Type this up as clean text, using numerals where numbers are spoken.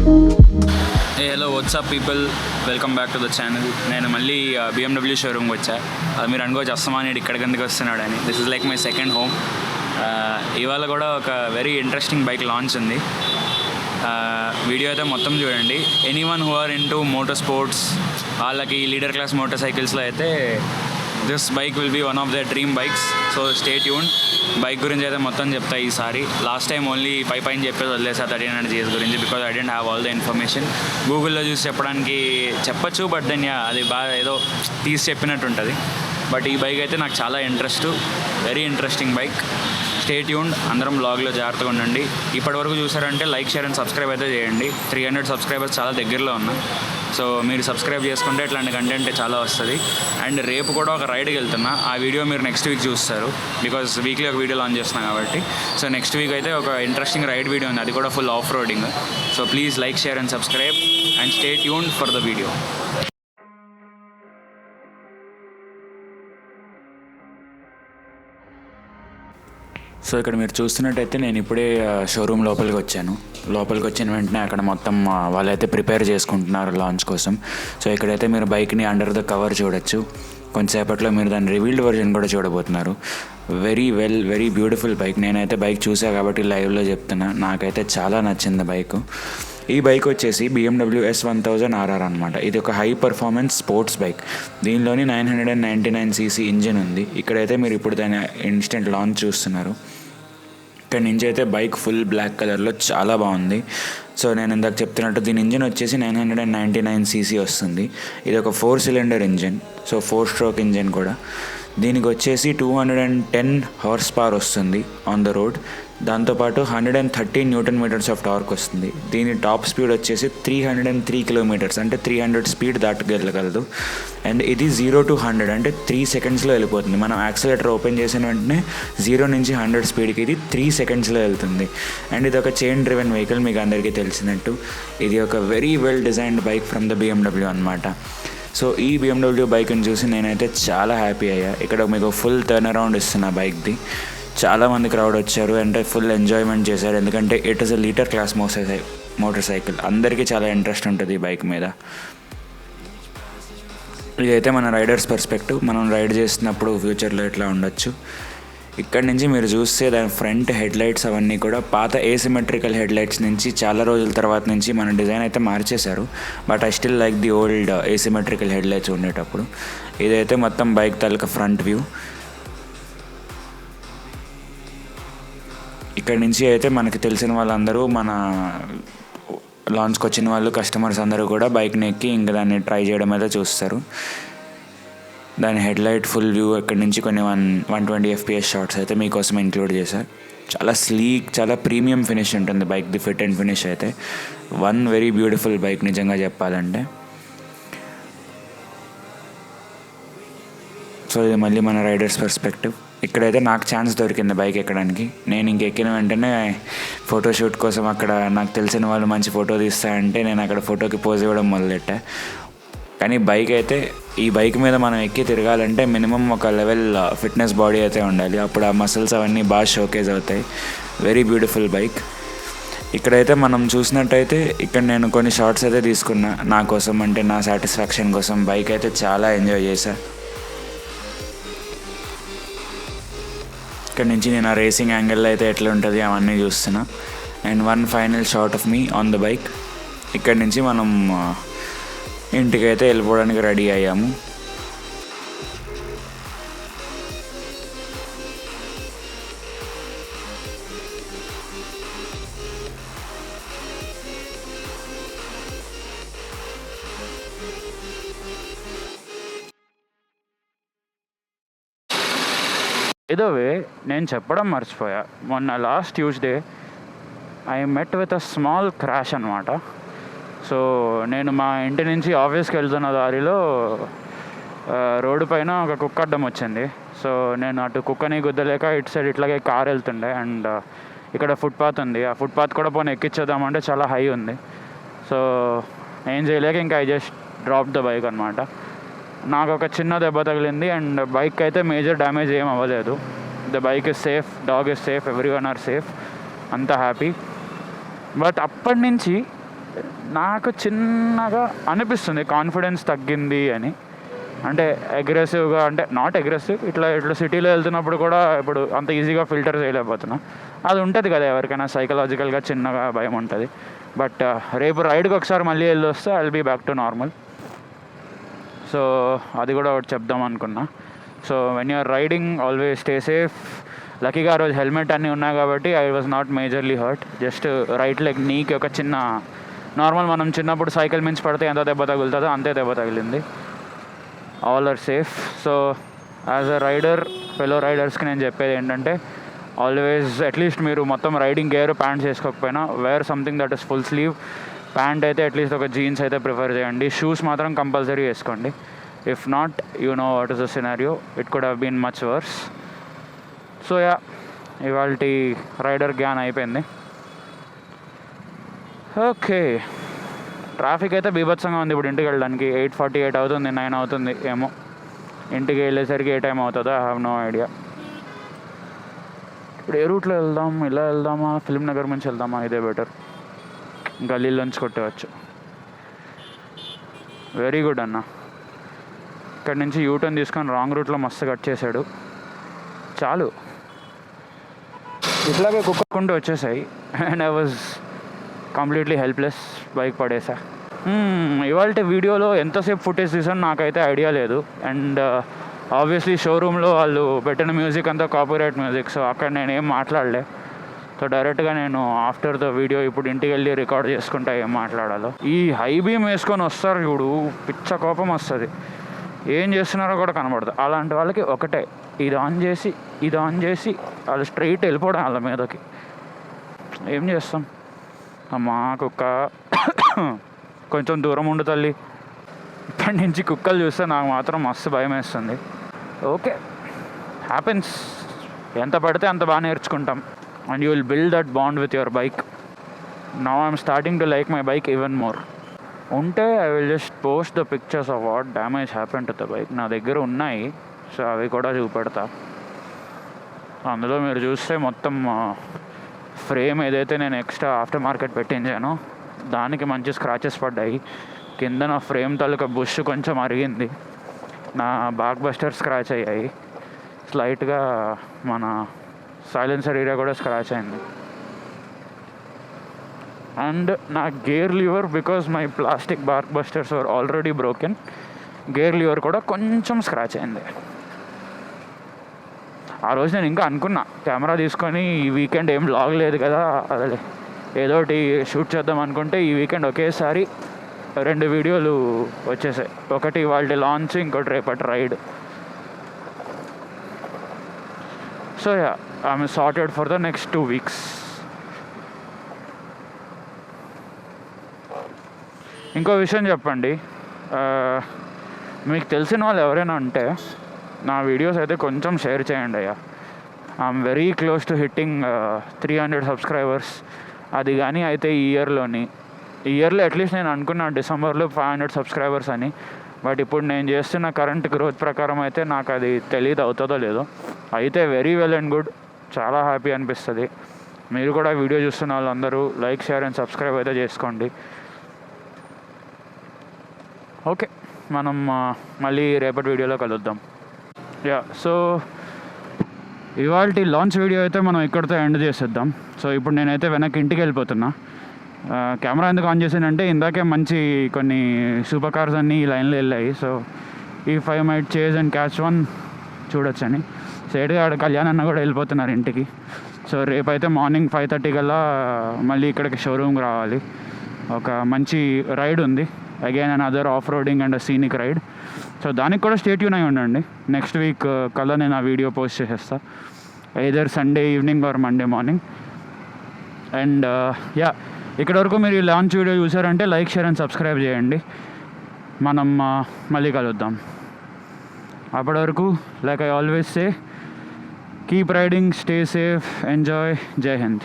Hello WhatsApp people, welcome back to the channel. నేను మళ్ళీ BMW షోరూమ్కి వచ్చా. అది మీరు అనుకోవచ్చు అస్తమానేడు ఇక్కడికి ఎందుకు వస్తున్నాడని. This is like my second home. ఇవాళ కూడా ఒక వెరీ ఇంట్రెస్టింగ్ బైక్ లాంచ్ ఉంది. వీడియో అయితే మొత్తం చూడండి. Anyone who are into motor sports, వాళ్ళకి లీడర్ క్లాస్ మోటార్ సైకిల్స్లో అయితే this bike will be one of their dream bikes. So stay tune. Bike గురించి అయితే మొత్తం చెప్తా ఈసారి. లాస్ట్ టైం ఓన్లీ పైన చెప్పేది వదిలేసా 1300 GS గురించి, because I didn't have all the information. గూగుల్లో చూసి చెప్పడానికి చెప్పచ్చు, బట్ దెన్ అది బాగా ఏదో తీసి చెప్పినట్టు ఉంటుంది. బట్ ఈ బైక్ అయితే నాకు చాలా very interesting bike. Stay tune. అందరం బ్లాగ్లో జాగ్రత్తగా ఉండండి. ఇప్పటివరకు చూసారంటే లైక్, షేర్ అండ్ సబ్స్క్రైబ్ అయితే చేయండి. 300 సబ్స్క్రైబర్స్ చాలా దగ్గరలో ఉన్నా. సో మీరు సబ్స్క్రైబ్ చేసుకుంటే ఇట్లాంటి కంటెంట్ చాలా వస్తుంది. అండ్ రేపు కూడా ఒక రైడ్కి వెళ్తున్నా. ఆ వీడియో మీరు నెక్స్ట్ వీక్ చూస్తారు, బికాజ్ వీక్లీ ఒక వీడియో లాంచ్ చేస్తున్నాను కాబట్టి. సో నెక్స్ట్ వీక్ అయితే ఒక ఇంట్రెస్టింగ్ రైడ్ వీడియో ఉంది, అది కూడా full off roading. So please like, share and subscribe and stay tune for the video. So ఇక్కడ మీరు చూస్తున్నట్టయితే నేను ఇప్పుడే షోరూమ్ లోపలికి వచ్చిన వెంటనే అక్కడ మొత్తం వాళ్ళైతే ప్రిపేర్ చేసుకుంటున్నారు లాంచ్ కోసం. సో ఇక్కడైతే మీరు బైక్ని అండర్ ద కవర్ చూడొచ్చు. కొంతసేపట్లో మీరు దాని రివీల్డ్ వర్జన్ కూడా చూడబోతున్నారు. Very beautiful bike. నేనైతే బైక్ చూసా కాబట్టి లైవ్లో చెప్తున్నా. నాకైతే చాలా నచ్చింది బైక్. ఈ బైక్ వచ్చేసి BMW S1000 RR అనమాట. ఇది ఒక హై పర్ఫార్మెన్స్ స్పోర్ట్స్ బైక్. దీనిలోని 999cc ఇంజిన్ ఉంది. ఇక్కడైతే మీరు ఇప్పుడు దాని ఇన్స్టెంట్ లాంచ్ చూస్తున్నారు. ఇక్కడ నుంచి అయితే బైక్ ఫుల్ బ్లాక్ కలర్లో చాలా బాగుంది. సో నేను ఇందాక చెప్తున్నట్టు దీని ఇంజిన్ వచ్చేసి 999cc వస్తుంది. ఇది ఒక 4 cylinder engine, so 4 stroke engine కూడా. దీనికి వచ్చేసి 210 హార్స్ పవర్ వస్తుంది ఆన్ ద రోడ్. దాంతోపాటు 130 Nm ఆఫ్ టార్క్ వస్తుంది. దీని టాప్ స్పీడ్ వచ్చేసి 303 కిలోమీటర్స్, అంటే 300 స్పీడ్ దాటగలగలదు. అండ్ ఇది 0 to 100 అంటే 3 సెకండ్స్లో వెళ్ళిపోతుంది. మనం యాక్సిలేటర్ ఓపెన్ చేసిన వెంటనే 0 నుంచి 100 స్పీడ్కి ఇది 3 సెకండ్స్లో వెళ్తుంది. అండ్ ఇది ఒక చైన్ డ్రివెన్ వెహికల్, మీకు అందరికీ తెలిసినట్టు. ఇది ఒక very well designed bike from the BMW అనమాట. సో ఈ BMW బైక్ని చూసి నేనైతే చాలా హ్యాపీ అయ్యా. ఇక్కడ మీకు ఫుల్ టర్న్ అరౌండ్ ఇస్తున్నా బైక్ది. చాలామంది క్రౌడ్ వచ్చారు, అంటే ఫుల్ ఎంజాయ్మెంట్ చేశారు. ఎందుకంటే it is a litre class motor cycle. అందరికీ చాలా ఇంట్రెస్ట్ ఉంటుంది ఈ బైక్ మీద. ఇదైతే మన రైడర్స్ పర్స్పెక్టివ్. మనం రైడ్ చేస్తున్నప్పుడు ఫ్యూచర్లో ఎట్లా ఉండొచ్చు. ఇక్కడ నుంచి మీరు చూస్తే దాని ఫ్రంట్ హెడ్లైట్స్ అవన్నీ కూడా పాత ఏసిమెట్రికల్ హెడ్లైట్స్ నుంచి చాలా రోజుల తర్వాత నుంచి మన డిజైన్ అయితే మార్చేశారు. But I still like the old ఏసిమెట్రికల్ headlights ఉండేటప్పుడు. ఇదైతే మొత్తం బైక్ తాలూకా ఫ్రంట్ వ్యూ. ఇక్కడ నుంచి అయితే మనకి తెలిసిన వాళ్ళందరూ, మన లాంచ్కి వచ్చిన వాళ్ళు, కస్టమర్స్ అందరూ కూడా బైక్ని ఎక్కి ఇంకా దాన్ని ట్రై చేయడం అయితే చూస్తారు. దాని హెడ్లైట్ ఫుల్ వ్యూ ఇక్కడ నుంచి కొన్ని 120 FPS షాట్స్ అయితే మీకోసం ఇంక్లూడ్ చేశారు. చాలా స్లీక్, చాలా ప్రీమియం ఫినిష్ ఉంటుంది బైక్ది. ఫిట్ అండ్ ఫినిష్ అయితే వెరీ బ్యూటిఫుల్ బైక్ నిజంగా చెప్పాలంటే. సో ఇది మళ్ళీ మన రైడర్స్ పర్స్పెక్టివ్. ఇక్కడైతే నాకు ఛాన్స్ దొరికింది బైక్ ఎక్కడానికి. నేను ఇంకెక్కిన వెంటనే ఫోటోషూట్ కోసం అక్కడ నాకు తెలిసిన వాళ్ళు మంచి ఫోటో తీస్తారంటే నేను అక్కడ ఫోటోకి పోజ్ ఇవ్వడం మొదలెట్టా. కానీ ఈ బైక్ మీద మనం ఎక్కి తిరగాలంటే మినిమం ఒక లెవెల్ ఫిట్నెస్ బాడీ అయితే ఉండాలి. అప్పుడు ఆ మసిల్స్ అవన్నీ బాగా షోకేజ్ అవుతాయి. Very beautiful bike. ఇక్కడైతే మనం చూసినట్టయితే ఇక్కడ నేను కొన్ని షార్ట్స్ అయితే తీసుకున్నా నా కోసం, అంటే నా సాటిస్ఫాక్షన్ కోసం. బైక్ అయితే చాలా ఎంజాయ్ చేశా. ఇక్కడ నుంచి నేను ఆ రేసింగ్ యాంగిల్లో అయితే ఎట్లా ఉంటుంది అవన్నీ చూస్తున్నా. And one final shot of me on the bike. ఇక్కడ నుంచి మనం ఇంటికైతే వెళ్ళిపోవడానికి రెడీ అయ్యాము. ఏదోవే నేను చెప్పడం మర్చిపోయా. మొన్న last Tuesday I met with a small crash అనమాట. సో నేను మా ఇంటి నుంచి ఆఫీస్కి వెళ్తున్న దారిలో రోడ్డు పైన ఒక కుక్క అడ్డం వచ్చింది. సో నేను అటు కుక్కని గుద్దలేక ఇటు సైడ్ ఇట్లాగే కార్ వెళ్తుండే. అండ్ ఇక్కడ ఫుట్పాత్ ఉంది. ఆ ఫుట్పాత్ కూడా పోనీ ఎక్కించేద్దామంటే చాలా హై ఉంది. సో ఏం చేయలేక ఇంకా I just drop the bike అనమాట. నాకు ఒక చిన్న దెబ్బ తగిలింది. అండ్ బైక్ అయితే మేజర్ డ్యామేజ్ ఏం అవ్వలేదు. The bike is safe, dog is safe, every one or safe. అంతా హ్యాపీ. బట్ అప్పటి నుంచి నాకు చిన్నగా అనిపిస్తుంది కాన్ఫిడెన్స్ తగ్గింది అని. అంటే అగ్రెసివ్గా, అంటే నాట్ అగ్రెసివ్, ఇట్లా సిటీలో వెళ్తున్నప్పుడు కూడా ఇప్పుడు అంత ఈజీగా ఫిల్టర్ చేయలేకపోతున్నా. అది ఉంటుంది కదా ఎవరికైనా, సైకలాజికల్గా చిన్నగా భయం ఉంటుంది. బట్ రేపు రైడ్కి ఒకసారి మళ్ళీ వెళ్ళి వస్తే I will be back to normal. So అది కూడా ఒకటి చెప్దాం అనుకున్నా. So when you're riding always stay safe. లక్కీగా ఆ రోజు హెల్మెట్ అన్నీ ఉన్నాయి కాబట్టి I was not majorly hurt. Just right leg నీకి ఒక చిన్న నార్మల్, మనం చిన్నప్పుడు సైకిల్ మించి పడితే ఎంత దెబ్బ తగులుతుందో అంతే దెబ్బ తగిలింది. All are safe. So as a rider, fellow రైడర్స్కి నేను చెప్పేది ఏంటంటే, ఆల్వేస్ అట్లీస్ట్ మీరు మొత్తం రైడింగ్ గేర్ ప్యాంట్స్ వేసుకోకపోయినా wear something that is full sleeve. Pant అయితే అట్లీస్ట్ ఒక జీన్స్ అయితే ప్రిఫర్ చేయండి. షూస్ మాత్రం కంపల్సరీ వేసుకోండి. If not, you know what is the scenario, it could have been much worse. So yeah, ఇవాల్టి rider గ్యాన్ అయిపోయింది. ఓకే, ట్రాఫిక్ అయితే బీభత్సంగా ఉంది. ఇప్పుడు ఇంటికి వెళ్ళడానికి 8:48 అవుతుంది, 9 అవుతుంది ఏమో. ఇంటికి వెళ్ళేసరికి ఏ టైం అవుతుందో ఐ హ్యావ్ నో ఐడియా. ఇప్పుడు ఏ రూట్లో వెళ్దాం? ఇలా వెళ్దామా, ఫిల్మ్ నగర్ నుంచి వెళ్దామా? ఇదే బెటర్, గల్లీలోంచి కొట్టవచ్చు. వెరీ గుడ్ అన్న. ఇక్కడ నుంచి యూటర్న్ తీసుకొని రాంగ్ రూట్లో మస్తు కట్ చేశాడు. చాలు, ఇట్లాగే కుక్కుంటూ వచ్చేసాయి. And I was completely helpless. Bike పడేసా. ఇవాళ వీడియోలో ఎంతసేపు ఫుటేజ్ తీసాను నాకైతే ఐడియా లేదు. అండ్ ఆబ్వియస్లీ షోరూంలో వాళ్ళు పెట్టిన మ్యూజిక్ అంతా కాపీరైట్ మ్యూజిక్. సో అక్కడ నేనేం మాట్లాడలే. సో డైరెక్ట్గా నేను ఆఫ్టర్ ద వీడియో ఇప్పుడు ఇంటికి వెళ్ళి రికార్డ్ చేసుకుంటా ఏం మాట్లాడాలో. ఈ హై బీమ్ వేసుకొని వస్తారు చూడు, పిచ్చ కోపం వస్తుంది. ఏం చేస్తున్నారో కూడా కనబడదు. అలాంటి వాళ్ళకి ఒకటే, ఇది ఆన్ చేసి వాళ్ళు స్ట్రైట్ వెళ్ళిపోవడం వాళ్ళ మీదకి. ఏం చేస్తాం? అమ్మా కుక్క, కొంచెం దూరం ఉండు తల్లి. ఇప్పటి నుంచి కుక్కలు చూస్తే నాకు మాత్రం మస్తు భయం వేస్తుంది. Okay, happens. ఎంత పడితే అంత బాగా నేర్చుకుంటాం. And you will build that bond with your bike. Now I'm starting to like my bike even more. ఉంటే I will just post the pictures of what damage happen to the bike. నా దగ్గర ఉన్నాయి, so అవి కూడా చూపెడతా. అందులో మీరు చూస్తే మొత్తం ఫ్రేమ్ ఏదైతే నేను ఎక్స్ట్రా ఆఫ్టర్ మార్కెట్ పెట్టించానో దానికి మంచి స్క్రాచెస్ పడ్డాయి. కింద నా ఫ్రేమ్ తాలూకా బుష్ కొంచెం అరిగింది. నా బ్యాక్ బస్టర్ స్క్రాచ్ అయ్యాయి. స్లైట్గా మన సైలెన్సర్ ఏరియా కూడా స్క్రాచ్ అయింది. అండ్ నా gear lever, because my plastic back busters are already broken, gear lever కూడా కొంచెం స్క్రాచ్ అయింది. ఆ రోజు నేను ఇంకా అనుకున్నా, కెమెరా తీసుకొని ఈ వీకెండ్ ఏం లాగ్ లేదు కదా, అదే ఏదో ఒకటి షూట్ చేద్దాం అనుకుంటే ఈ వీకెండ్ ఒకేసారి 2 వీడియోలు వచ్చేసాయి. ఒకటి వాళ్ళ లాంచ్, ఇంకోటి రేపటి ride. So yeah, I'm sorted for the next 2 weeks. ఇంకో విషయం చెప్పండి, మీకు తెలిసిన వాళ్ళు ఎవరైనా ఉంటే నా వీడియోస్ అయితే కొంచెం షేర్ చేయండి అయ్యా. I'm very close to hitting 300 subscribers. అది కానీ అయితే ఈ ఇయర్లో అట్లీస్ట్ నేను అనుకున్నా డిసెంబర్లో 500 సబ్స్క్రైబర్స్ అని. బట్ ఇప్పుడు నేను చేస్తున్న కరెంట్ గ్రోత్ ప్రకారం అయితే నాకు అది తెలియదు అవుతుందో లేదో. అయితే వెరీ వెల్ అండ్ గుడ్, చాలా హ్యాపీ అనిపిస్తుంది. మీరు కూడా వీడియో చూస్తున్న వాళ్ళందరూ లైక్, షేర్ అండ్ సబ్స్క్రైబ్ అయితే చేసుకోండి. ఓకే, మనం మళ్ళీ రేపటి వీడియోలో కలుద్దాం. యా, సో ఇవాళ లాంచ్ వీడియో అయితే మనం ఇక్కడితో ఎండ్ చేసేద్దాం. సో ఇప్పుడు నేనైతే వెనక్కి ఇంటికి వెళ్ళిపోతున్నా. కెమెరా ఎందుకు ఆన్ చేసానంటే ఇందాకే మంచి కొన్ని సూపర్ కార్స్ అన్నీ ఈ లైన్లో వెళ్ళాయి. So if I might chase and catch one చూడొచ్చని. సైడ్గా ఆడ కళ్యాణ్ అన్న కూడా వెళ్ళిపోతున్నారు ఇంటికి. సో రేపైతే మార్నింగ్ 5:30 కల్లా మళ్ళీ ఇక్కడికి షోరూమ్కి రావాలి. ఒక మంచి రైడ్ ఉంది, again another off roading and scenic ride. So దానికి కూడా స్టే ట్యూన్ అయి ఉండండి. నెక్స్ట్ వీక్ కల్లా నేను ఆ వీడియో పోస్ట్ చేసేస్తా, either Sunday evening or Monday morning. And yeah, ఇక్కడ వరకు మీరు ఈ లాంచ్ వీడియో చూసారంటే లైక్, షేర్ అండ్ సబ్స్క్రైబ్ చేయండి. మనం మళ్ళీ కలుద్దాం. అప్పటి వరకు like I always say, keep riding, stay safe, enjoy. జై హింద్.